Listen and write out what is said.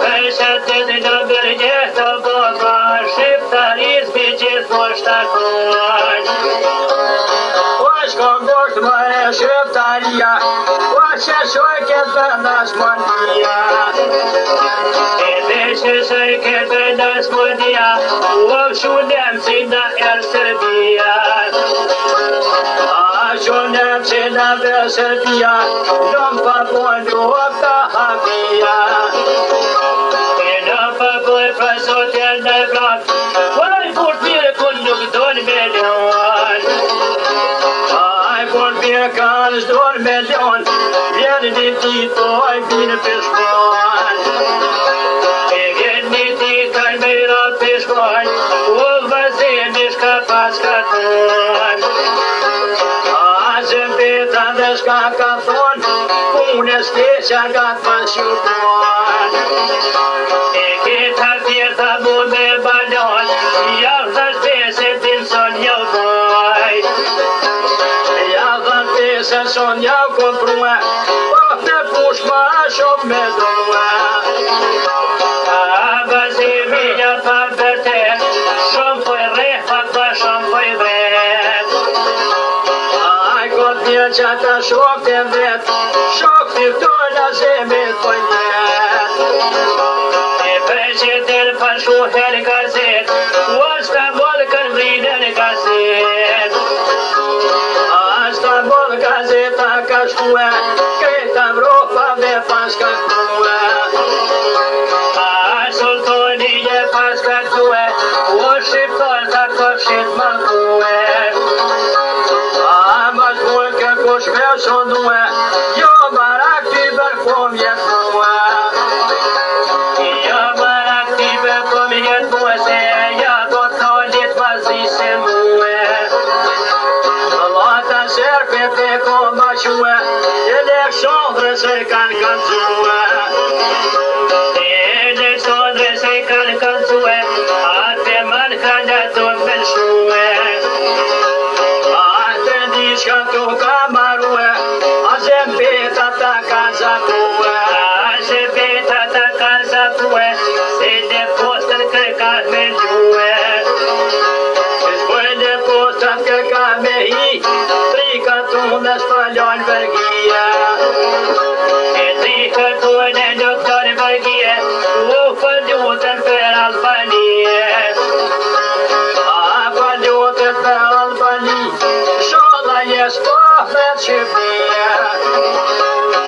Përshëtet në bërgjeh të boka, shqiptaris biqit po shtakon. O shkongosht më e shqiptaria, o që shojket për dashmonia. Edhe që shojket për dashmonia, o shunem si në erë Serbia. A shunem si në vë Serbia, nëm përpojnë u të hapia. E në përpojnë për sotjen në vrat, Aj fort mire kun nuk dojnë me leon. Aj fort mire kanë shdojnë me leon, vjen një dit o aj bine pishkon. E vjen një dit kaj me rat pishkon, u vëzin mishka paskaton. A zëmbeta dhe shka ka thon, unë s'keqa ka të pashupon. E kita tjerta mu me balon, javë dhe shpese tin son jau boj. Javë dhe pese son jau komprue, po në push ma shumë me drue. A vazimi një pa vërtet, shumë poj rreth, pak pa shumë poj vet. Aj kot një që të shok të vet, shok të këto në zemit për jet. E përqetel për shuher gazet, u ashta bol kën vrinën gazet. Ashta bol gazeta ka shkue, krejta Evropa dhe paska kue. A sultoni e paska tue, u shqiptar të këshit më kue. A më shkull ke kush me shonue, jo barak t'i bërkom jetue. Ja barak t'i bërkom jetue, se ja do t'ollit vazi se muë. Lata sherpet e kom bashue, e lek shondre se kanë kanzue. E lek shondre se kanë kanzue, atë man kanë ato më lëshue. Atë ndi shka t'u ka marue, a zembeta ta ka zapue. A zembeta ta ka zapue, se në postën kërkat me gjue. Shpojnë e postën kërkat me hi, trika t'u në shpalja